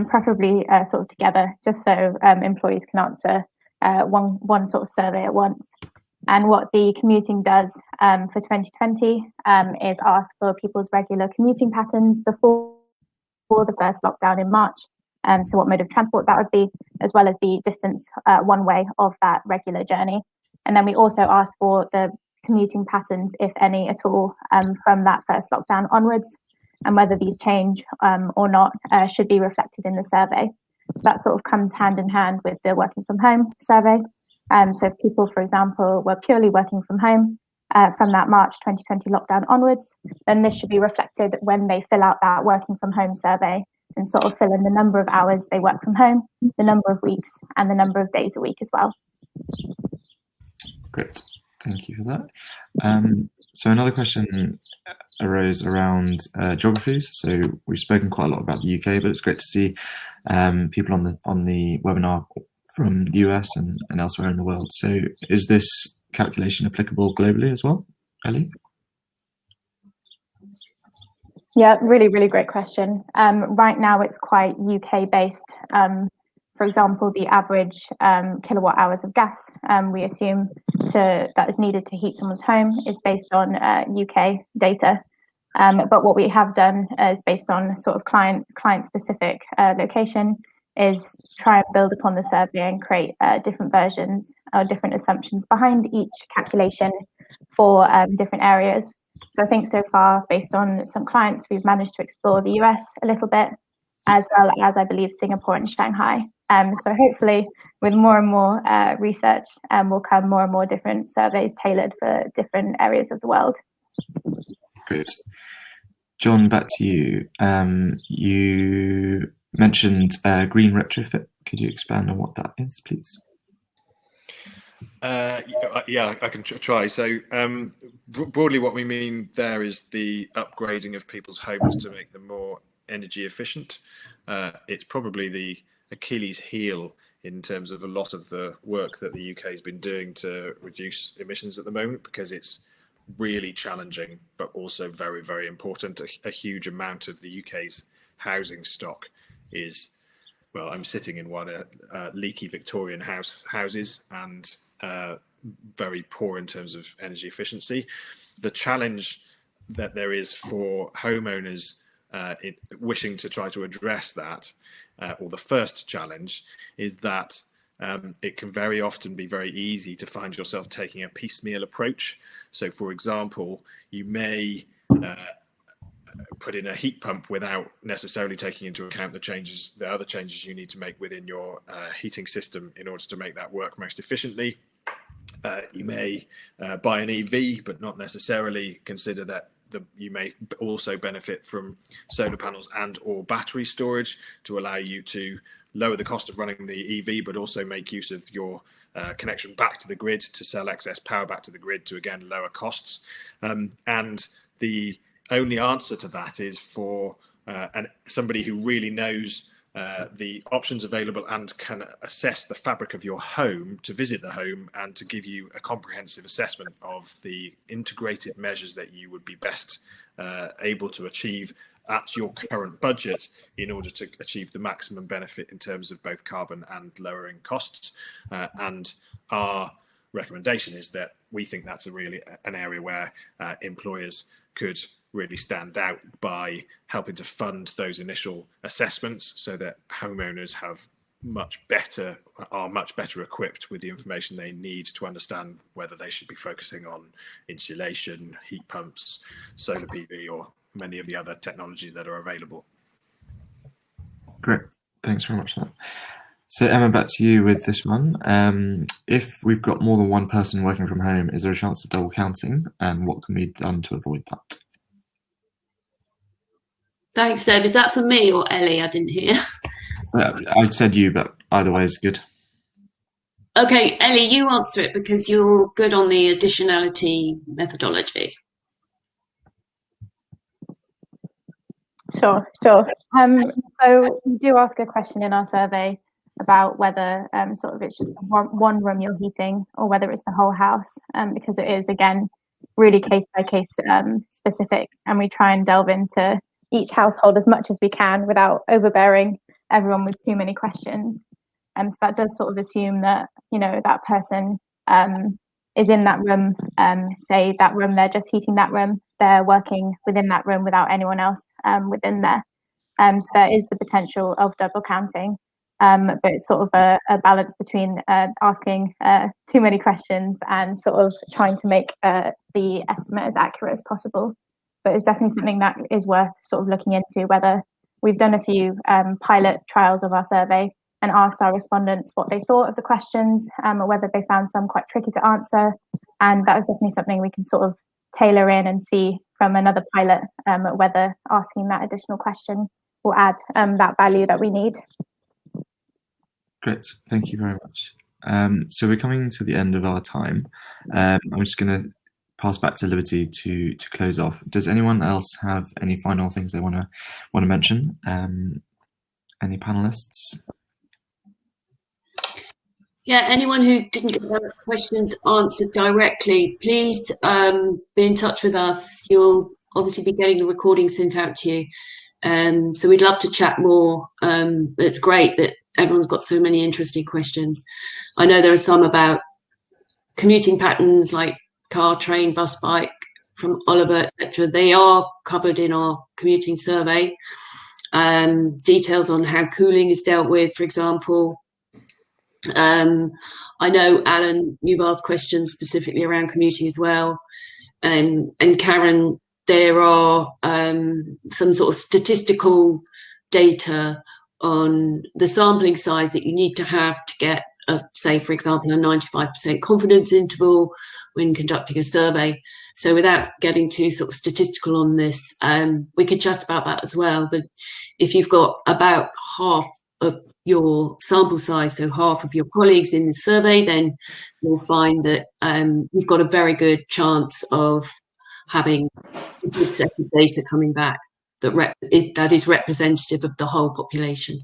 preferably sort of together, just so employees can answer one sort of survey at once. And what the commuting does for 2020 is ask for people's regular commuting patterns before the first lockdown in March. So what mode of transport that would be, as well as the distance one way of that regular journey. And then we also ask for the commuting patterns, if any at all, from that first lockdown onwards, and whether these change or not should be reflected in the survey. So that sort of comes hand in hand with the working from home survey. So if people, for example, were purely working from home from that March 2020 lockdown onwards, then this should be reflected when they fill out that working from home survey and sort of fill in the number of hours they work from home, the number of weeks, and the number of days a week as well. Great, thank you for that. So another question arose around geographies. So we've spoken quite a lot about the UK, but it's great to see people on the webinar from the US and elsewhere in the world. So is this calculation applicable globally as well, Ellie? Yeah, really, really great question. Right now it's quite UK based. For example, the average kilowatt hours of gas we assume that is needed to heat someone's home is based on UK data. But what we have done is based on sort of client specific location is try and build upon the survey and create different versions or different assumptions behind each calculation for different areas. So I think so far, based on some clients, we've managed to explore the US a little bit, as well as I believe Singapore and Shanghai. So hopefully with more and more research will come more and more different surveys tailored for different areas of the world. Great. Jon, back to you. You mentioned green retrofit. Could you expand on what that is, please? Yeah, I can try. So broadly what we mean there is the upgrading of people's homes to make them more energy efficient. It's probably the Achilles heel in terms of a lot of the work that the UK has been doing to reduce emissions at the moment, because it's really challenging, but also very, very important. A huge amount of the UK's housing stock is, well, I'm sitting in one, leaky Victorian houses, and very poor in terms of energy efficiency. The challenge that there is for homeowners wishing to try to address that, or the first challenge, is that it can very often be very easy to find yourself taking a piecemeal approach. So, for example, you may put in a heat pump without necessarily taking into account the other changes you need to make within your heating system in order to make that work most efficiently. You may buy an EV, but not necessarily consider that you may also benefit from solar panels and or battery storage to allow you to lower the cost of running the EV, but also make use of your connection back to the grid to sell excess power back to the grid to, again, lower costs. And the only answer to that is for somebody who really knows the options available and can assess the fabric of your home, to visit the home and to give you a comprehensive assessment of the integrated measures that you would be best able to achieve at your current budget in order to achieve the maximum benefit in terms of both carbon and lowering costs. And our recommendation is that we think that's an area where employers could really stand out by helping to fund those initial assessments, so that homeowners are much better equipped with the information they need to understand whether they should be focusing on insulation, heat pumps, solar PV, or many of the other technologies that are available. Great, thanks very much for that. So Emma, back to you with this one. If we've got more than one person working from home, is there a chance of double counting, and what can be done to avoid that? Thanks, Deb. Is that for me or Ellie? I didn't hear. I said you, but either way is good. Okay, Ellie, you answer it because you're good on the additionality methodology. Sure. So we do ask a question in our survey about whether sort of it's just one room you're heating or whether it's the whole house, because it is, again, really case by case specific, and we try and delve into each household as much as we can without overbearing everyone with too many questions. So that does sort of assume that, that person is in that room, say that room, they're just heating that room, they're working within that room without anyone else within there. So there is the potential of double counting, but it's sort of a balance between asking too many questions and sort of trying to make the estimate as accurate as possible. But it's definitely something that is worth sort of looking into. Whether we've done a few pilot trials of our survey and asked our respondents what they thought of the questions, or whether they found some quite tricky to answer. And that is definitely something we can sort of tailor in and see from another pilot, whether asking that additional question will add that value that we need. Great, thank you very much. So we're coming to the end of our time. I'm just going to pass back to Liberty to close off. Does anyone else have any final things they want to mention? Any panelists? Yeah, anyone who didn't get their questions answered directly, please be in touch with us. You'll obviously be getting the recording sent out to you. So we'd love to chat more. It's great that everyone's got so many interesting questions. I know there are some about commuting patterns like car, train, bus, bike from Oliver, etc. They are covered in our commuting survey. Details on how cooling is dealt with, for example. I know, Alan, you've asked questions specifically around commuting as well. And Karen, there are some sort of statistical data on the sampling size that you need to have to get, say, for example, a 95% confidence interval when conducting a survey. So without getting too sort of statistical on this, we could chat about that as well. But if you've got about half of your sample size, so half of your colleagues in the survey, then you'll find that you've got a very good chance of having a good set of data coming back that is representative of the whole population.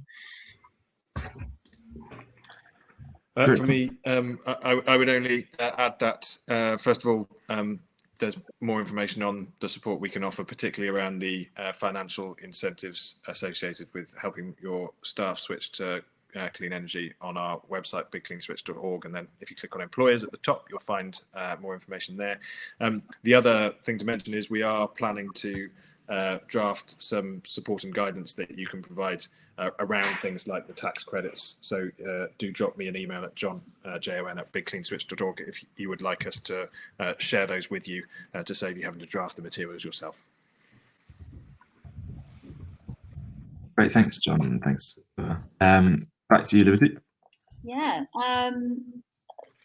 For me, I would only add that, first of all, there's more information on the support we can offer, particularly around the financial incentives associated with helping your staff switch to clean energy on our website, bigcleanswitch.org. And then if you click on employers at the top, you'll find more information there. The other thing to mention is we are planning to draft some support and guidance that you can provide around things like the tax credits. So do drop me an email at Jon, Jon at bigcleanswitch.org if you would like us to share those with you to save you having to draft the materials yourself. Great, thanks, Jon. Thanks. Back to you, Liberty. Yeah.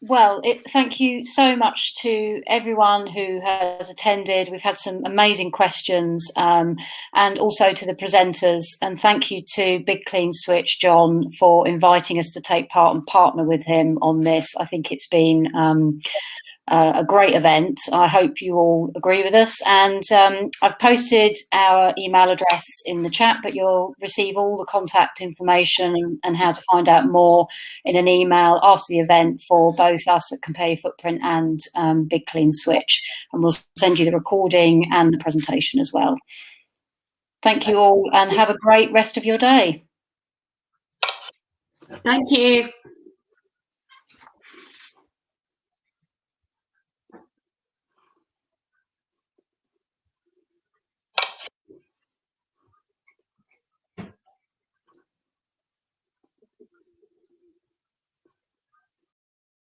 Well, thank you so much to everyone who has attended. We've had some amazing questions, and also to the presenters. And thank you to Big Clean Switch, Jon, for inviting us to take part and partner with him on this. I think it's been a great event. I hope you all agree with us. And I've posted our email address in the chat, but you'll receive all the contact information and how to find out more in an email after the event for both us at Compare Your Footprint and Big Clean Switch. And we'll send you the recording and the presentation as well. Thank you all and have a great rest of your day. Thank you.